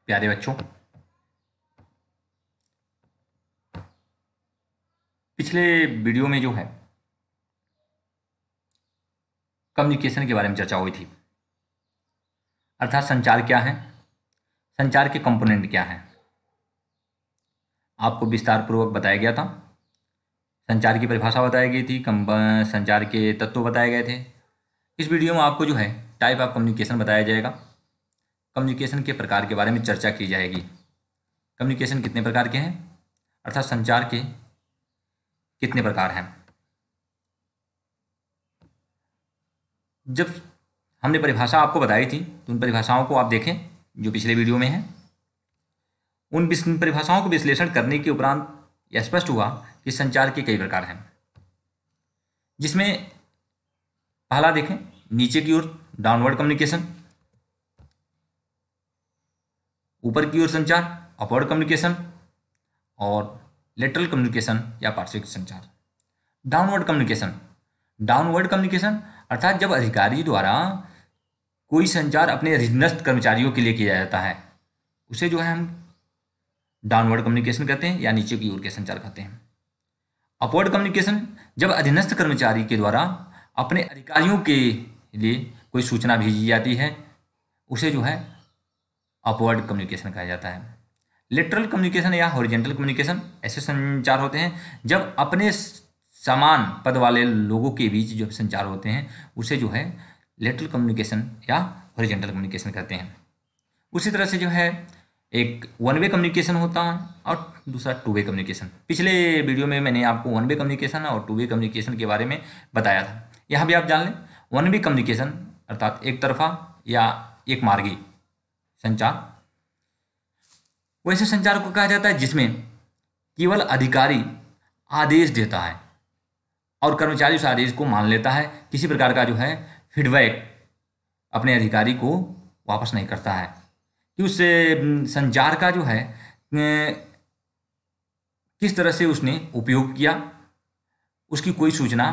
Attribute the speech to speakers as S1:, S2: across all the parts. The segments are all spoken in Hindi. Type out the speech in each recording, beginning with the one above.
S1: प्यारे बच्चों, पिछले वीडियो में जो है कम्युनिकेशन के बारे में चर्चा हुई थी। अर्थात संचार क्या है, संचार के कंपोनेंट क्या हैं, आपको विस्तार पूर्वक बताया गया था। संचार की परिभाषा बताई गई थी, संचार के तत्व बताए गए थे। इस वीडियो में आपको जो है टाइप ऑफ कम्युनिकेशन बताया जाएगा। कम्युनिकेशन के प्रकार के बारे में चर्चा की जाएगी। कम्युनिकेशन कितने प्रकार के हैं, अर्थात संचार के कितने प्रकार हैं। जब हमने परिभाषा आपको बताई थी तो उन परिभाषाओं को आप देखें जो पिछले वीडियो में है। उन परिभाषाओं को विश्लेषण करने के उपरांत यह स्पष्ट हुआ कि संचार के कई प्रकार हैं, जिसमें पहला देखें नीचे की ओर डाउनवर्ड कम्युनिकेशन, ऊपर की ओर संचार अपवर्ड कम्युनिकेशन और लेटरल कम्युनिकेशन या पार्श्विक संचार। डाउनवर्ड कम्युनिकेशन अर्थात जब अधिकारी द्वारा कोई संचार अपने अधीनस्थ कर्मचारियों के लिए किया जाता है उसे जो है हम डाउनवर्ड कम्युनिकेशन कहते हैं या नीचे की ओर के संचार कहते हैं। अपवर्ड कम्युनिकेशन जब अधीनस्थ कर्मचारी के द्वारा अपने अधिकारियों के लिए कोई सूचना भेजी जाती है उसे जो है अपवर्ड कम्युनिकेशन कहा जाता है। लेटरल कम्युनिकेशन या हॉरिजॉन्टल कम्युनिकेशन ऐसे संचार होते हैं जब अपने समान पद वाले लोगों के बीच जो संचार होते हैं उसे जो है लेटरल कम्युनिकेशन या हॉरिजॉन्टल कम्युनिकेशन कहते हैं। उसी तरह से जो है एक वन वे कम्युनिकेशन होता है और दूसरा टू वे कम्युनिकेशन। पिछले वीडियो में मैंने आपको वन वे कम्युनिकेशन और टू वे कम्युनिकेशन के बारे में बताया था। यहाँ भी आप जान लें, वन वे कम्युनिकेशन अर्थात एक तरफा या एक मार्गी संचार वैसे संचार को कहा जाता है जिसमें केवल अधिकारी आदेश देता है और कर्मचारी उस आदेश को मान लेता है, किसी प्रकार का जो है फीडबैक अपने अधिकारी को वापस नहीं करता है कि उस संचार का जो है किस तरह से उसने उपयोग किया, उसकी कोई सूचना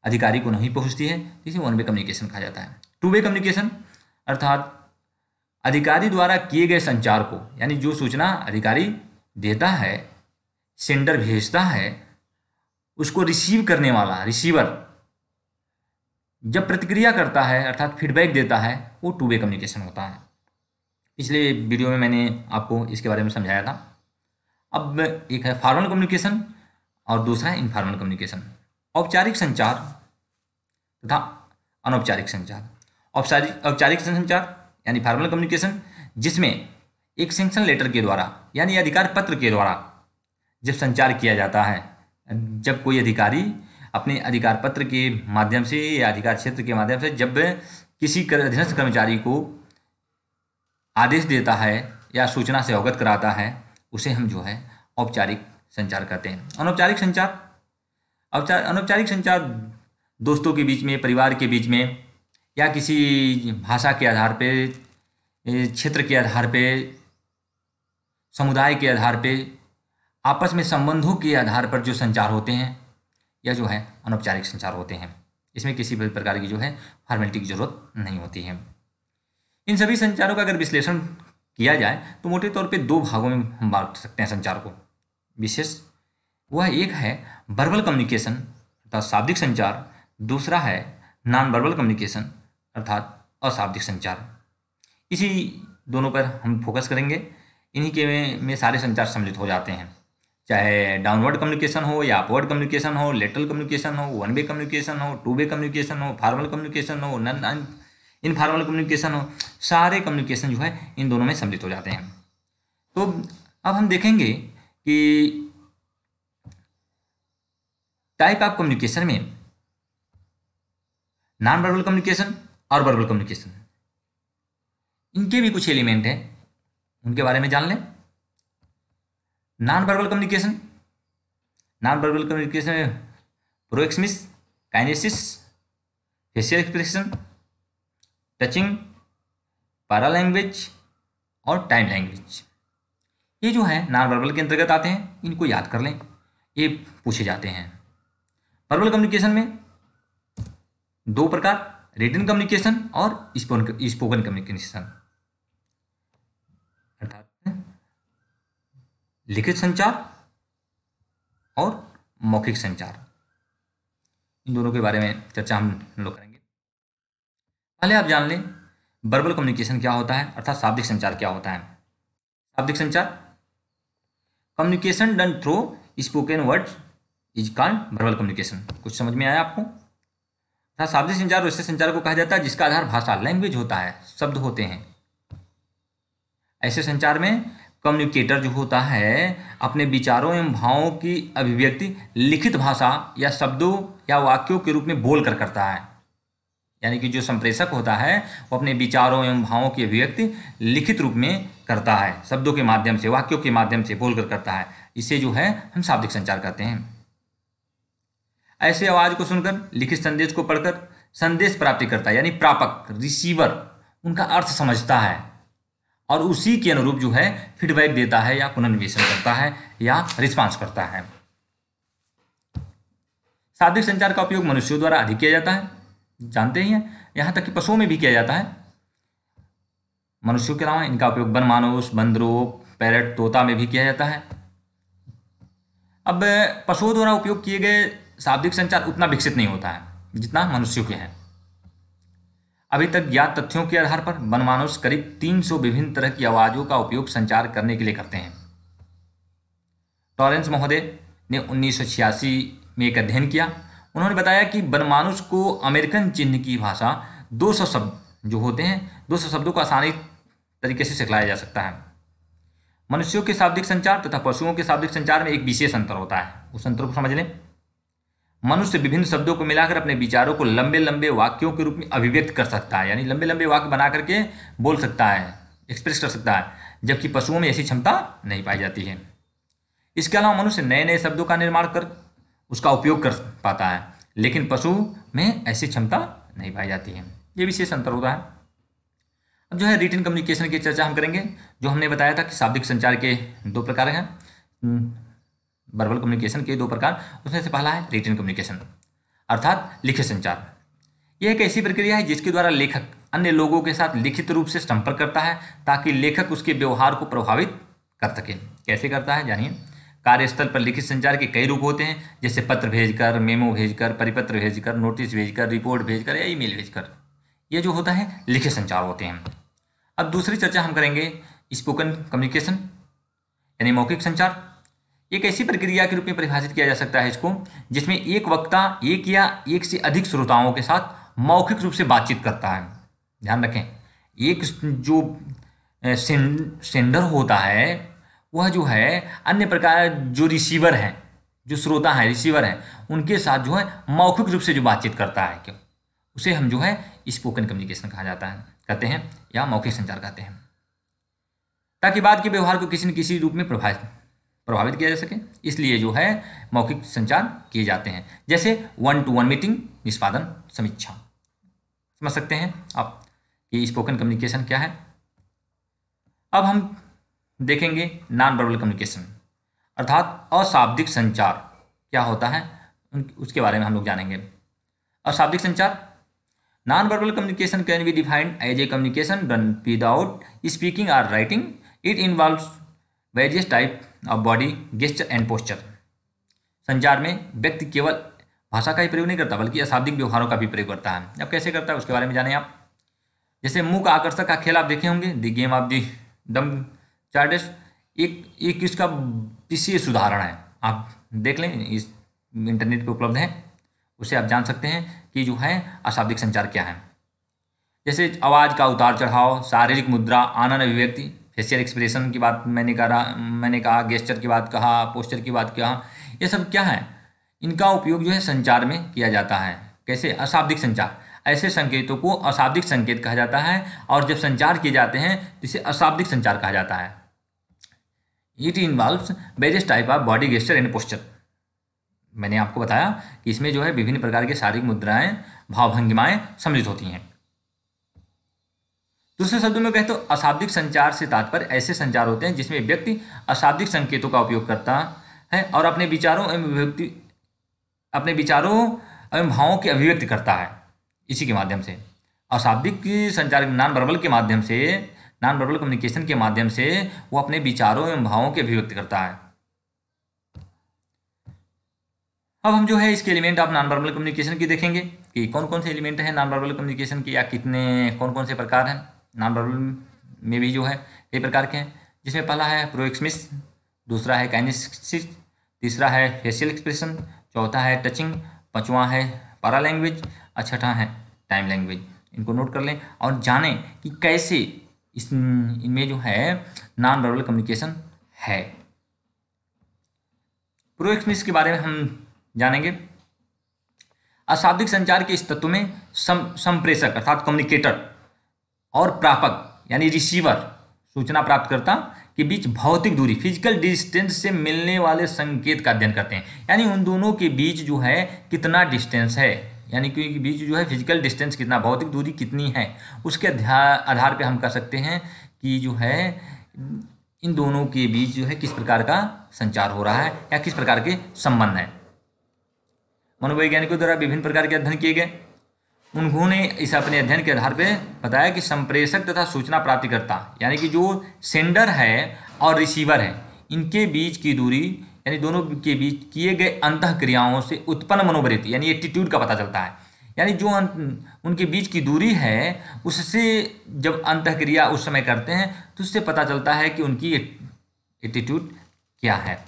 S1: अधिकारी को नहीं पहुंचती है, जिसे वन वे कम्युनिकेशन कहा जाता है। टू वे कम्युनिकेशन अर्थात अधिकारी द्वारा किए गए संचार को, यानी जो सूचना अधिकारी देता है, सेंडर भेजता है, उसको रिसीव करने वाला रिसीवर जब प्रतिक्रिया करता है अर्थात फीडबैक देता है, वो टू वे कम्युनिकेशन होता है। पिछले वीडियो में मैंने आपको इसके बारे में समझाया था। अब एक है फॉर्मल कम्युनिकेशन और दूसरा है इनफॉर्मल कम्युनिकेशन। औपचारिक संचार तथा अनौपचारिक संचार। औपचारिक संचार यानी फॉर्मल कम्युनिकेशन जिसमें एक सैंक्शन लेटर के द्वारा यानी अधिकार पत्र के द्वारा जब संचार किया जाता है, जब कोई अधिकारी अपने अधिकार पत्र के माध्यम से या अधिकार क्षेत्र के माध्यम से जब किसी अधीनस्थ कर्मचारी को आदेश देता है या सूचना से अवगत कराता है, उसे हम जो है औपचारिक संचार कहते हैं। अनौपचारिक संचार दोस्तों के बीच में, परिवार के बीच में या किसी भाषा के आधार पे, क्षेत्र के आधार पे, समुदाय के आधार पे, आपस में संबंधों के आधार पर जो संचार होते हैं यह जो है अनौपचारिक संचार होते हैं। इसमें किसी भी प्रकार की जो है फॉर्मेलिटी की जरूरत नहीं होती है। इन सभी संचारों का अगर विश्लेषण किया जाए तो मोटे तौर पे दो भागों में हम बांट सकते हैं संचार को। विशेष वह एक है वर्बल कम्युनिकेशन अर्थात शाब्दिक संचार, दूसरा है नॉन वर्बल कम्युनिकेशन अर्थात अशाब्दिक संचार। इसी दोनों पर हम फोकस करेंगे। इन्हीं के में सारे संचार सम्मिलित हो जाते हैं, चाहे डाउनवर्ड कम्युनिकेशन हो या अपवर्ड कम्युनिकेशन हो, लेटरल कम्युनिकेशन हो, वन वे कम्युनिकेशन हो, टू वे कम्युनिकेशन हो, फॉर्मल कम्युनिकेशन हो, नॉन इनफॉर्मल कम्युनिकेशन हो, सारे कम्युनिकेशन जो है इन दोनों में सम्मिलित हो जाते हैं। तो अब हम देखेंगे कि टाइप ऑफ कम्युनिकेशन में नॉन वर्बल कम्युनिकेशन और वर्बल कम्युनिकेशन, इनके भी कुछ एलिमेंट हैं, उनके बारे में जान लें। नॉन वर्बल कम्युनिकेशन में proxemics, kinesis, facial expression, touching, para language और टाइम लैंग्वेज, ये जो है नॉन वर्बल के अंतर्गत आते हैं। इनको याद कर लें, ये पूछे जाते हैं। वर्बल कम्युनिकेशन में दो प्रकार, रिटन कम्युनिकेशन और स्पोकन कम्युनिकेशन। अर्थात लिखित संचार और मौखिक संचार, इन दोनों के बारे में चर्चा हम लोग करेंगे। पहले आप जान लें वर्बल कम्युनिकेशन क्या होता है, अर्थात शाब्दिक संचार क्या होता है। शाब्दिक संचार, communication done through spoken words is called verbal communication. कुछ समझ में आया आपको? अर्थात शाब्दिक संचार वैसे संचार को कहा जाता है जिसका आधार भाषा, लैंग्वेज होता है, शब्द होते हैं। ऐसे संचार में कम्युनिकेटर जो होता है अपने विचारों एवं भावों की अभिव्यक्ति लिखित भाषा या शब्दों या वाक्यों के रूप में बोलकर करता है। यानी कि जो संप्रेषक होता है वो अपने विचारों एवं भावों की अभिव्यक्ति लिखित रूप में करता है, शब्दों के माध्यम से, वाक्यों के माध्यम से बोलकर करता है। इसे जो है हम शाब्दिक संचार कहते हैं। ऐसे आवाज को सुनकर, लिखित संदेश को पढ़कर संदेश प्राप्ति करता है, यानी प्रापक, रिसीवर उनका अर्थ समझता है और उसी के अनुरूप जो है फीडबैक देता है या पुनर्निवेशन करता है या रिस्पांस करता है। शाब्दिक संचार का उपयोग मनुष्यों द्वारा अधिक किया जाता है, जानते ही हैं, यहां तक कि पशुओं में भी किया जाता है। मनुष्यों के अलावा इनका उपयोग बनमानुष, बंदरों, पैरट, तोता में भी किया जाता है। अब पशुओं द्वारा उपयोग किए गए शाब्दिक संचार उतना विकसित नहीं होता है जितना मनुष्यों के हैं। अभी तक ज्ञात तथ्यों के आधार पर बनमानुष करीब 300 विभिन्न तरह की आवाजों का उपयोग संचार करने के लिए करते हैं। टॉरेंस महोदय ने 1986 में एक अध्ययन किया। उन्होंने बताया कि बनमानुष को अमेरिकन चिन्ह की भाषा 200 शब्द जो होते हैं, 200 शब्दों को आसानी तरीके से सिखलाया जा सकता है। मनुष्यों के शाब्दिक संचार तथा पशुओं के शाब्दिक संचार में एक विशेष अंतर होता है, उस अंतर को समझ लें। मनुष्य विभिन्न शब्दों को मिलाकर अपने विचारों को लंबे लंबे वाक्यों के रूप में अभिव्यक्त कर सकता है, यानी लंबे लंबे वाक्य बना करके बोल सकता है, एक्सप्रेस कर सकता है, जबकि पशुओं में ऐसी क्षमता नहीं पाई जाती है। इसके अलावा मनुष्य नए नए शब्दों का निर्माण कर उसका उपयोग कर पाता है, लेकिन पशु में ऐसी क्षमता नहीं पाई जाती है। ये विशेष अंतर होता है। अब जो है रिटन कम्युनिकेशन की चर्चा हम करेंगे। जो हमने बताया था कि शाब्दिक संचार के 2 प्रकार हैं, वर्बल कम्युनिकेशन के 2 प्रकार, उसमें से पहला है रिटन कम्युनिकेशन अर्थात लिखित संचार। यह एक ऐसी प्रक्रिया है जिसके द्वारा लेखक अन्य लोगों के साथ लिखित रूप से संपर्क करता है ताकि लेखक उसके व्यवहार को प्रभावित कर सके। कैसे करता है जानिए। कार्यस्थल पर लिखित संचार के कई रूप होते हैं, जैसे पत्र भेजकर, मेमो भेजकर, परिपत्र भेजकर, नोटिस भेजकर, रिपोर्ट भेजकर या ईमेल भेजकर। ये जो होता है लिखित संचार होते हैं। अब दूसरी चर्चा हम करेंगे स्पोकन कम्युनिकेशन यानी मौखिक संचार। एक ऐसी प्रक्रिया के रूप में परिभाषित किया जा सकता है इसको, जिसमें एक वक्ता एक या एक से अधिक श्रोताओं के साथ मौखिक रूप से बातचीत करता है। ध्यान रखें, एक जो सेंडर होता है वह जो है अन्य प्रकार जो रिसीवर हैं, जो श्रोता हैं, रिसीवर हैं, उनके साथ जो है मौखिक रूप से जो बातचीत करता है, क्यों उसे हम जो है स्पोकन कम्युनिकेशन कहा जाता है, कहते हैं, या मौखिक संचार कहते हैं, ताकि बात के व्यवहार को किसी न किसी रूप में प्रभावित किया जा सके। इसलिए जो है मौखिक संचार किए जाते हैं, जैसे 1-to-1 मीटिंग, निष्पादन, समीक्षा। समझ सकते हैं आप कि स्पोकन कम्युनिकेशन क्या है। अब हम देखेंगे नॉन वर्बल कम्युनिकेशन अर्थात अशाब्दिक संचार क्या होता है, उसके बारे में हम लोग जानेंगे। अशाब्दिक संचार, non verbal communication can be defined as a communication done without speaking और writing. It involves various type of body gesture and posture. संचार में व्यक्ति केवल भाषा का ही प्रयोग नहीं करता बल्कि अशाब्दिक व्यवहारों का भी प्रयोग करता है। अब कैसे करता है उसके बारे में जानें आप। जैसे मुंह का आकर्षक का खेल आप देखे होंगे, द गेम ऑफ द डम चार्टस, एक इसका विशेष उदाहरण है, आप देख लें, इस इंटरनेट पे उपलब्ध है, उसे आप जान सकते हैं कि जो है अशाब्दिक संचार क्या है। जैसे आवाज़ का उतार चढ़ाव, शारीरिक मुद्रा, आनंद अभिव्यक्ति, फेशियल एक्सप्रेशन की बात मैंने कहा, गेस्चर की बात कहा, पोस्चर की बात कहा, ये सब क्या है, इनका उपयोग जो है संचार में किया जाता है। कैसे? अशाब्दिक संचार। ऐसे संकेतों को अशाब्दिक संकेत कहा जाता है और जब संचार किए जाते हैं तो इसे अशाब्दिक संचार कहा जाता है। It involves various type of body gesture and posture. मैंने आपको बताया कि इसमें जो है विभिन्न प्रकार के शारीरिक मुद्राएं, भावभंगिमाएं सम्मिलित होती हैं। दूसरे शब्दों में कहें तो अशाब्दिक संचार से तात्पर्य ऐसे संचार होते हैं जिसमें व्यक्ति अशाब्दिक संकेतों का उपयोग करता है और अपने विचारों एवं भावों की अभिव्यक्ति करता है। इसी के माध्यम से अशाब्दिक संचार, नॉन वर्बल के माध्यम से नॉन वर्बल कम्युनिकेशन के माध्यम से वो अपने विचारों एवं भावों के अभिव्यक्त करता है। अब हम जो है इसके element of non verbal communication की देखेंगे कि कौन कौन से एलिमेंट हैं नॉन वर्बल कम्युनिकेशन के, या कितने कौन कौन से प्रकार हैं। नॉन वर्बल में भी जो है कई प्रकार के हैं, जिसमें पहला है प्रोक्सेमिक्स, दूसरा है काइनेसिक्स, तीसरा है फेशियल एक्सप्रेशन, चौथा है टचिंग, पांचवा है पैरा लैंग्वेज और छठा है टाइम लैंग्वेज। इनको नोट कर लें और जानें कि कैसे इनमें जो है नॉन वर्बल कम्युनिकेशन है। प्रोक्सेमिक्स के बारे में हम जानेंगे। अशाब्दिक संचार के इस तत्व में संप्रेषक अर्थात कम्युनिकेटर और प्रापक यानी रिसीवर सूचना प्राप्तकर्ता के बीच भौतिक दूरी फिजिकल डिस्टेंस से मिलने वाले संकेत का अध्ययन करते हैं। यानी उन दोनों के बीच जो है कितना डिस्टेंस है, यानी कि बीच जो है फिजिकल डिस्टेंस कितना, भौतिक दूरी कितनी है, उसके आधार पे हम कह सकते हैं कि जो है इन दोनों के बीच जो है किस प्रकार का संचार हो रहा है या किस प्रकार के संबंध है। मनोवैज्ञानिकों द्वारा विभिन्न प्रकार के अध्ययन किए गए। उन्होंने इस अपने अध्ययन के आधार पर बताया कि संप्रेषक तथा सूचना प्राप्तिकर्ता यानी कि जो सेंडर है और रिसीवर है, इनके बीच की दूरी यानी दोनों के बीच किए गए अंतःक्रियाओं से उत्पन्न मनोवृत्ति यानी एटीट्यूड का पता चलता है। यानी जो उनके बीच की दूरी है उससे जब अंतःक्रिया उस समय करते हैं तो उससे पता चलता है कि उनकी एटीट्यूड क्या है।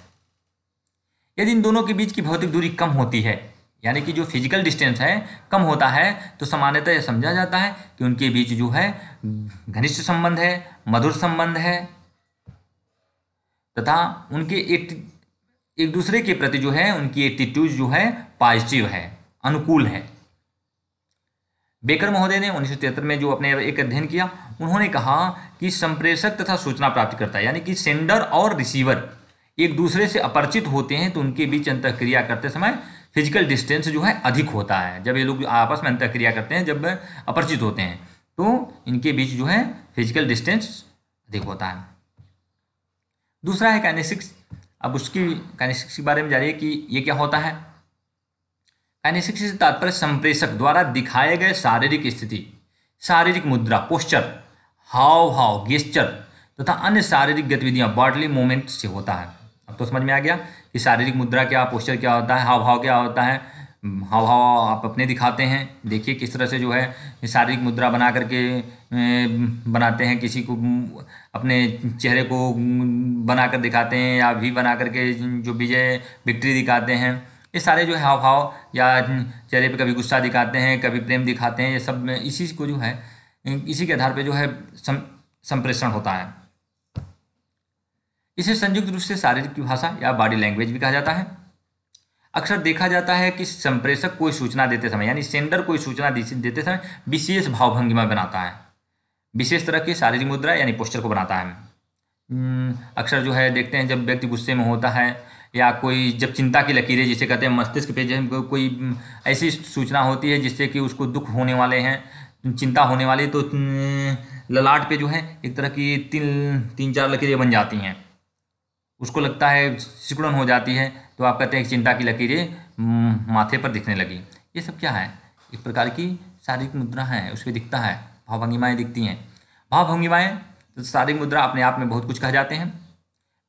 S1: यदि इन दोनों के बीच की भौतिक दूरी कम होती है यानी कि जो फिजिकल डिस्टेंस है कम होता है तो सामान्यतः यह समझा जाता है कि उनके बीच जो है घनिष्ठ संबंध है, मधुर संबंध है तथा उनके एक दूसरे के प्रति जो है उनकी एटीट्यूड जो है पॉजिटिव है, अनुकूल है। बेकर महोदय ने 1973 में जो अपने एक अध्ययन किया, उन्होंने कहा कि संप्रेषक तथा सूचना प्राप्तकर्ता यानी कि सेंडर और रिसीवर एक दूसरे से अपरिचित होते हैं तो उनके बीच अंतःक्रिया करते समय फिजिकल डिस्टेंस जो है अधिक होता है। जब ये लोग आपस में अंतःक्रिया करते हैं, जब अपरिचित होते हैं तो इनके बीच जो है फिजिकल डिस्टेंस अधिक होता है। दूसरा है काइनेसिक्स। अब उसकी काइनेसिक्स के बारे में जानिए कि ये क्या होता है। काइनेसिक्स से तात्पर्य संप्रेषक द्वारा दिखाए गए शारीरिक स्थिति, शारीरिक मुद्रा, पोस्चर, हाव भाव, गेस्चर तथा अन्य शारीरिक गतिविधियां बॉडली मूवमेंट से होता है। अब तो समझ में आ गया कि शारीरिक मुद्रा क्या, पोस्चर क्या होता है, हाव भाव क्या होता है। हाव भाव आप अपने दिखाते हैं, देखिए किस तरह से जो है शारीरिक मुद्रा बना करके बनाते हैं, किसी को अपने चेहरे को बना कर दिखाते हैं या भी बना करके जो विक्ट्री दिखाते हैं। ये सारे जो है हाव भाव या चेहरे पे कभी गुस्सा दिखाते हैं, कभी प्रेम दिखाते हैं, ये सब में इसी को जो है इसी के आधार पे जो है संप्रेषण होता है। इसे संयुक्त रूप से शारीरिक भाषा या बॉडी लैंग्वेज भी कहा जाता है। अक्सर देखा जाता है कि संप्रेषक कोई सूचना देते समय यानी सेंडर कोई सूचना देते समय विशेष भावभंगिमा बनाता है, विशेष तरह की शारीरिक मुद्रा यानी पोस्चर को बनाता है। अक्सर जो है देखते हैं जब व्यक्ति गुस्से में होता है या कोई जब चिंता की लकीरें जिसे कहते हैं मस्तिष्क पे जो कोई ऐसी सूचना होती है जिससे कि उसको दुख होने वाले हैं, चिंता होने वाली, तो ललाट पे जो है एक तरह की तीन चार लकीरें बन जाती हैं, उसको लगता है सिकुड़न हो जाती है, तो आप कहते हैं कि चिंता की लकीरें माथे पर दिखने लगी। ये सब क्या है? एक प्रकार की शारीरिक मुद्रा है, उस पर दिखता है, भावभंगिमाएँ दिखती हैं। भावभंगिमाएँ तो शारीरिक मुद्रा अपने आप में बहुत कुछ कह जाते हैं।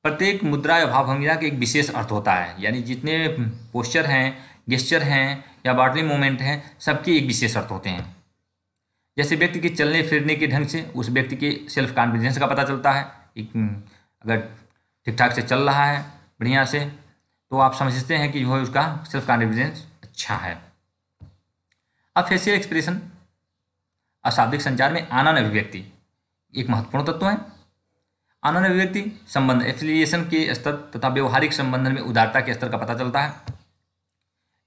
S1: प्रत्येक मुद्रा या भावभंगिमा का एक विशेष अर्थ होता है, यानी जितने पोस्चर हैं, गेस्चर हैं या बॉडी मूवमेंट हैं, सबके एक विशेष अर्थ होते हैं। जैसे व्यक्ति के चलने फिरने के ढंग से उस व्यक्ति के सेल्फ कॉन्फिडेंस का पता चलता है। अगर ठीक ठाक से चल रहा है बढ़िया से तो आप समझते हैं कि जो है उसका सेल्फ कॉन्फिडेंस अच्छा है। अब फेशियल एक्सप्रेशन, अशाब्दिक संचार में आनन अभिव्यक्ति एक महत्वपूर्ण तत्व है। आनन अभिव्यक्ति संबंध एफिलिएशन के स्तर तथा व्यवहारिक संबंधन में उदारता के स्तर का पता चलता है।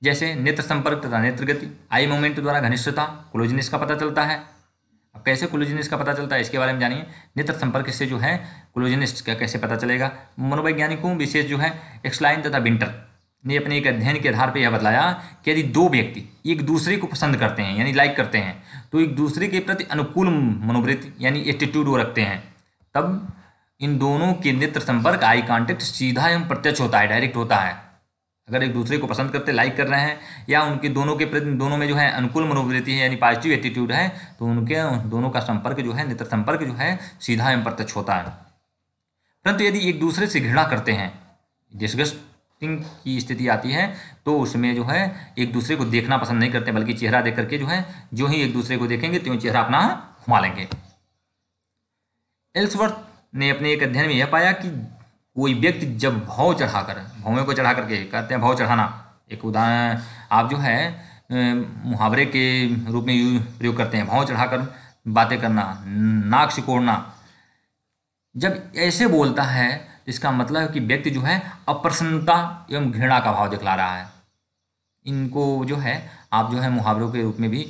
S1: जैसे नेत्र संपर्क तथा नेत्र गति, आई मूवमेंट द्वारा घनिष्ठता, क्लोजनेस का पता चलता है। अब कैसे क्लोजनेस का पता चलता है इसके बारे में जानिए। नेत्र संपर्क से जो है क्लोजनेस का कैसे पता चलेगा। मनोवैज्ञानिकों विशेष जो है एक्सलाइन तथा विंटर ने अपने एक अध्ययन के आधार पर यह बतलाया कि यदि दो व्यक्ति एक दूसरे को पसंद करते हैं यानी लाइक करते हैं तो एक दूसरे के प्रति अनुकूल मनोवृत्ति यानी एटीट्यूड वो रखते हैं, तब इन दोनों के नेत्र संपर्क आई कांटेक्ट सीधा एवं प्रत्यक्ष होता है, डायरेक्ट होता है। अगर एक दूसरे को पसंद करते, लाइक कर रहे हैं, या उनके दोनों के प्रति, दोनों में जो है अनुकूल मनोवृत्ति है यानी पॉजिटिव एटीट्यूड है, तो उनके दोनों का संपर्क जो है, नेत्र संपर्क जो है, सीधा एवं प्रत्यक्ष होता है। परंतु यदि एक दूसरे से घृणा करते हैं, डिस्गस्टिंग की स्थिति आती है, तो उसमें जो है एक दूसरे को देखना पसंद नहीं करते, बल्कि चेहरा देख करके जो है, जो ही एक दूसरे को देखेंगे त्यों चेहरा अपना घुमा लेंगे। एल्सवर्थ ने अपने एक अध्ययन में यह पाया कि कोई व्यक्ति जब भाव चढ़ाकर, भावों को चढ़ा करके कहते हैं भाव चढ़ाना, एक उदाहरण आप जो है मुहावरे के रूप में प्रयोग करते हैं, भाव चढ़ाकर बातें करना, नाक सिकोड़ना। जब ऐसे बोलता है इसका मतलब है कि व्यक्ति जो है अप्रसन्नता एवं घृणा का भाव दिखला रहा है। इनको जो है आप जो है मुहावरों के रूप में भी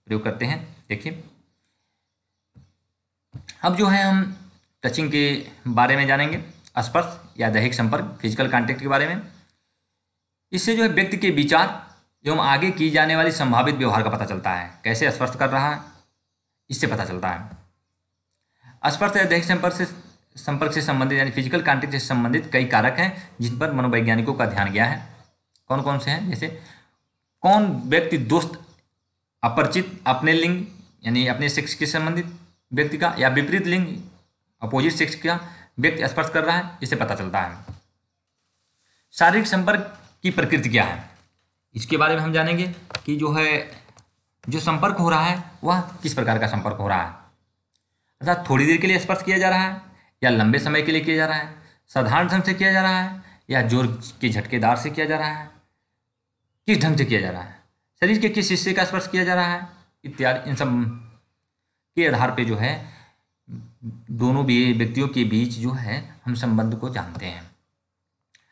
S1: प्रयोग करते हैं। देखिए, अब जो है हम टचिंग के बारे में जानेंगे, स्पर्श या दैहिक संपर्क, फिजिकल कांटेक्ट के बारे में। इससे जो है व्यक्ति के विचार एवं आगे की जाने वाली संभावित व्यवहार का पता चलता है। कैसे स्पर्श कर रहा है, इससे पता चलता है। स्पर्श या दैहिक संपर्क से संबंधित यानी फिजिकल कांटेक्ट से संबंधित कई कारक हैं जिन पर मनोवैज्ञानिकों का ध्यान गया है। कौन कौन से हैं? जैसे कौन व्यक्ति दोस्त अपरिचित अपने लिंग यानी अपने सेक्स के संबंधित व्यक्ति का या विपरीत लिंग अपोजिट सेक्स का व्यक्ति स्पर्श कर रहा है, इससे पता चलता है। शारीरिक संपर्क की प्रकृति क्या है, इसके बारे में हम जानेंगे कि जो है जो संपर्क हो रहा है वह किस प्रकार का संपर्क हो रहा है। अर्थात थोड़ी देर के लिए स्पर्श किया जा रहा है या लंबे समय के लिए किया जा रहा है, साधारण ढंग से किया जा रहा है या जोर के झटकेदार से किया जा रहा है, किस ढंग से किया जा रहा है, शरीर के किस हिस्से का स्पर्श किया जा रहा है इत्यादि। इन सब के आधार पे जो है दोनों भी व्यक्तियों के बीच जो है हम संबंध को जानते हैं।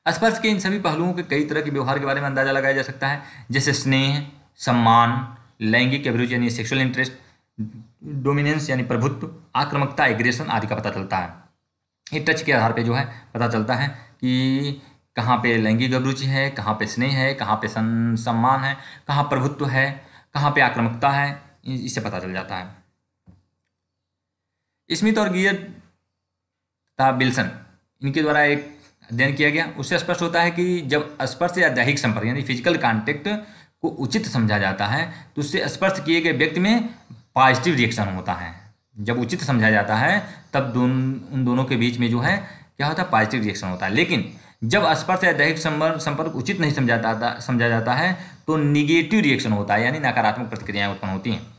S1: स्पर्श के इन सभी पहलुओं के कई तरह के व्यवहार के बारे में अंदाजा लगाया जा सकता है, जैसे स्नेह, सम्मान, लैंगिक अभिरुचि यानी सेक्सुअल इंटरेस्ट, डोमिनेंस यानी प्रभुत्व, आक्रामकता, एग्रेशन आदि का पता चलता है। ये टच के आधार पे जो है पता चलता है कि कहाँ पे लैंगिक अभिरुचि है, कहाँ पे स्नेह है, कहाँ पे सम्मान है, कहाँ प्रभुत्व है, कहाँ पे आक्रामकता है, इससे पता चल जाता है। स्मिथ और गियर तथा विल्सन इनके द्वारा एक अध्ययन किया गया, उससे स्पष्ट होता है कि जब स्पर्श या दैहिक संपर्क यानी फिजिकल कांटेक्ट को उचित समझा जाता है तो उससे स्पर्श किए गए व्यक्ति में पॉजिटिव रिएक्शन होता है। जब उचित समझा जाता है तब उन दोनों के बीच में जो है क्या होता है, पॉजिटिव रिएक्शन होता है। लेकिन जब स्पर्श या दैहिक संपर्क उचित नहीं समझा जाता है तो निगेटिव रिएक्शन होता है यानी नकारात्मक प्रतिक्रियाएं उत्पन्न होती हैं।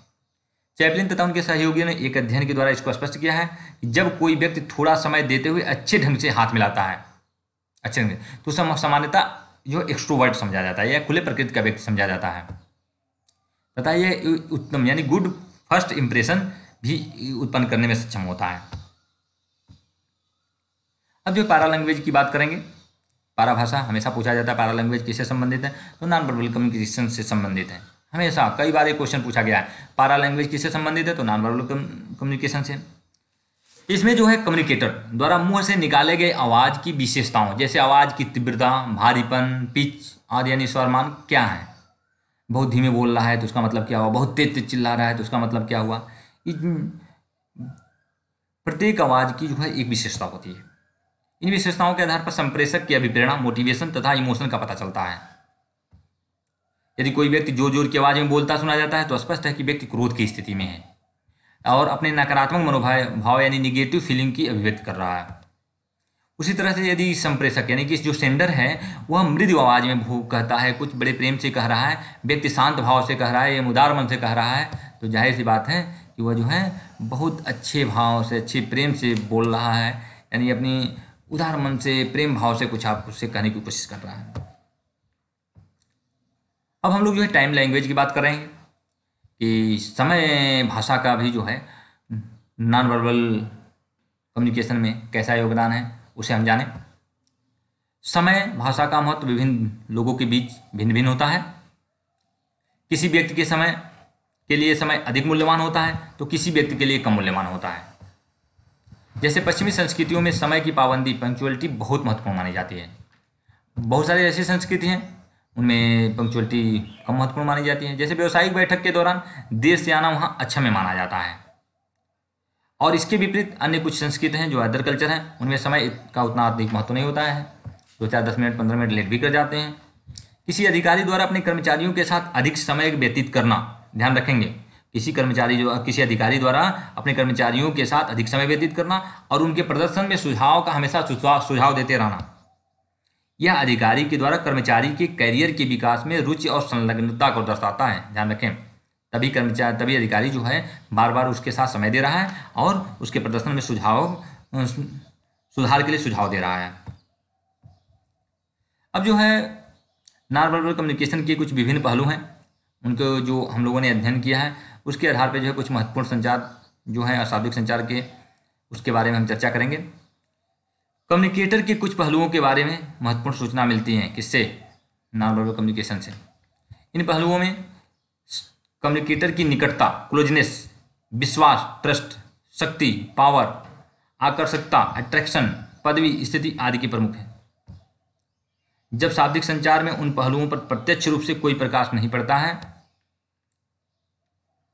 S1: चैपलिन तथा उनके सहयोगियों ने एक अध्ययन के द्वारा इसको स्पष्ट किया है कि जब कोई व्यक्ति थोड़ा समय देते हुए अच्छे ढंग से हाथ मिलाता है, अच्छे ढंग से, तो सामान्यतः जो एक्सट्रोवर्ट समझा जाता है या खुले प्रकृति का व्यक्ति समझा जाता है तथा ये उत्तम यानी गुड फर्स्ट इंप्रेशन भी उत्पन्न करने में सक्षम होता है। अब जो पैरा लैंग्वेज की बात करेंगे, पैरा भाषा हमेशा पूछा जाता है पैरा लैंग्वेज किससे संबंधित है, तो नॉन वर्बल कम्युनिकेशन से संबंधित है। हमेशा कई बार ये क्वेश्चन पूछा गया है, पैरा लैंग्वेज किससे संबंधित है, तो नॉन वर्बल कम्युनिकेशन से। इसमें जो है कम्युनिकेटर द्वारा मुंह से निकाले गए आवाज़ की विशेषताओं, जैसे आवाज़ की तीव्रता, भारीपन, पिच आदि यानी स्वरमान क्या है। बहुत धीमे बोल रहा है तो उसका मतलब क्या हुआ, बहुत तेज तेज चिल्ला रहा है तो उसका मतलब क्या हुआ। प्रत्येक आवाज़ की जो है एक विशेषता होती है। इन विशेषताओं के आधार पर संप्रेषक की अभिप्रेरणा, मोटिवेशन तथा इमोशन का पता चलता है। यदि कोई व्यक्ति जोर जोर की आवाज़ में बोलता सुना जाता है तो स्पष्ट है कि व्यक्ति क्रोध की स्थिति में है और अपने नकारात्मक मनोभाव यानी निगेटिव फीलिंग की अभिव्यक्ति कर रहा है। उसी तरह से यदि संप्रेषक यानी कि जो सेंडर है वह मृदु आवाज़ में कहता है, कुछ बड़े प्रेम से कह रहा है, व्यक्ति शांत भाव से कह रहा है या उदार मन से कह रहा है, तो जाहिर सी बात है कि वह जो है बहुत अच्छे भाव से, अच्छे प्रेम से बोल रहा है, यानी अपनी उदार मन से, प्रेम भाव से कुछ आप उससे कहने की कोशिश कर रहा है। अब हम लोग जो है टाइम लैंग्वेज की बात कर रहे हैं कि समय भाषा का भी जो है नॉन वर्बल कम्युनिकेशन में कैसा योगदान है उसे हम जानें। समय भाषा का महत्व विभिन्न लोगों के बीच भिन्न भिन्न होता है। किसी व्यक्ति के समय के लिए समय अधिक मूल्यवान होता है तो किसी व्यक्ति के लिए कम मूल्यवान होता है। जैसे पश्चिमी संस्कृतियों में समय की पाबंदी, पंक्चुअलिटी बहुत महत्वपूर्ण मानी जाती है। बहुत सारी ऐसी संस्कृति हैं उनमें पंक्चुअलिटी कम महत्वपूर्ण मानी जाती है। जैसे व्यावसायिक बैठक के दौरान देर से आना वहाँ अच्छा में माना जाता है। और इसके विपरीत अन्य कुछ संस्कृति हैं जो अदर कल्चर हैं, उनमें समय का उतना अधिक महत्व नहीं होता है, 2 4 10 मिनट 15 मिनट लेट भी कर जाते हैं। किसी अधिकारी द्वारा अपने कर्मचारियों के साथ अधिक समय व्यतीत करना, ध्यान रखेंगे, किसी अधिकारी द्वारा अपने कर्मचारियों के साथ अधिक समय व्यतीत करना और उनके प्रदर्शन में सुझाव का हमेशा सुझाव देते रहना। यह अधिकारी के द्वारा कर्मचारी के करियर के विकास में रुचि और संलग्नता को दर्शाता है। ध्यान रखें, तभी अधिकारी जो है बार बार उसके साथ समय दे रहा है और उसके प्रदर्शन में सुधार के लिए सुझाव दे रहा है। अब जो है नॉन वर्बल कम्युनिकेशन के कुछ विभिन्न पहलू हैं, उनको जो हम लोगों ने अध्ययन किया है उसके आधार पर जो है कुछ महत्वपूर्ण संचार जो है अशाब्दिक संचार के, उसके बारे में हम चर्चा करेंगे। कम्युनिकेटर के कुछ पहलुओं के बारे में महत्वपूर्ण सूचना मिलती हैं, किससे? नॉन वर्बल कम्युनिकेशन से। इन पहलुओं में कम्युनिकेटर की निकटता, क्लोजनेस, विश्वास, ट्रस्ट, शक्ति, पावर, आकर्षकता, अट्रैक्शन, पदवी, स्थिति आदि के प्रमुख हैं। जब शाब्दिक संचार में उन पहलुओं पर प्रत्यक्ष रूप से कोई प्रकाश नहीं पड़ता है,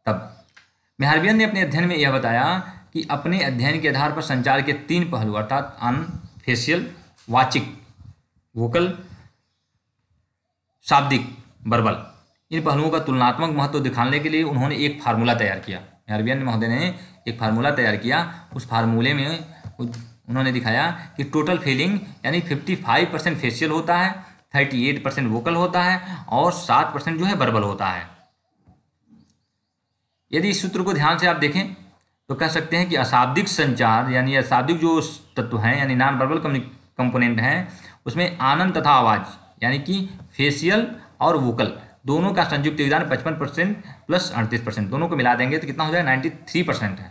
S1: तब मेहरबियन ने अपने अध्ययन में यह बताया कि अपने अध्ययन के आधार पर संचार के 3 पहलू अर्थात अनफेशियल, वाचिक, वोकल, शाब्दिक, वर्बल, इन पहलुओं का तुलनात्मक महत्व दिखाने के लिए उन्होंने एक फार्मूला तैयार किया। मेहरबियन महोदय ने एक फार्मूला तैयार किया। उस फार्मूले में उन्होंने दिखाया कि टोटल फीलिंग यानी 55% फेशियल होता है, 38% वोकल होता है और 7% जो है वर्बल होता है। यदि इस सूत्र को ध्यान से आप देखें तो कह सकते हैं कि अशाब्दिक संचार यानी अशाब्दिक जो तत्व हैं यानी नॉन वर्बल कंपोनेंट हैं उसमें आनंद तथा आवाज़ यानी कि फेशियल और वोकल दोनों का संयुक्त योगदान 55% प्लस 38%, दोनों को मिला देंगे तो कितना हो जाएगा? 93% है।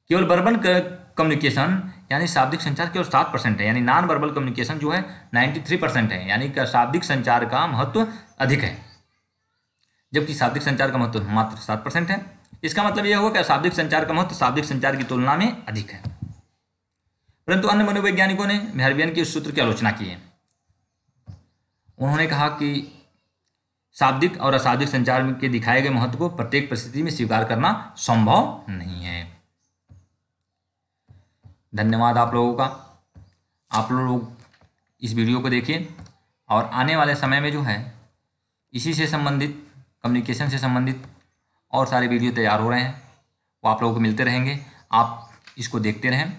S1: केवल वर्बल कम्युनिकेशन यानी शाब्दिक संचार केवल 7% है, यानी नॉन वर्बल कम्युनिकेशन जो है 93% है, यानी कि शाब्दिक संचार का महत्व अधिक है, जबकि शाब्दिक संचार का महत्व मात्र 7% है। इसका मतलब यह हुआ कि शाब्दिक संचार का महत्व शाब्दिक संचार की तुलना में अधिक है। परंतु अन्य मनोवैज्ञानिकों ने मेहरबियन के इस सूत्र की आलोचना की है। उन्होंने कहा कि शाब्दिक और अशाब्दिक संचार के दिखाए गए महत्व को प्रत्येक परिस्थिति में स्वीकार करना संभव नहीं है। धन्यवाद आप लोगों का। आप लोग इस वीडियो को देखिए और आने वाले समय में जो है इसी से संबंधित, कम्युनिकेशन से संबंधित और सारे वीडियो तैयार हो रहे हैं, वो आप लोगों को मिलते रहेंगे। आप इसको देखते रहें।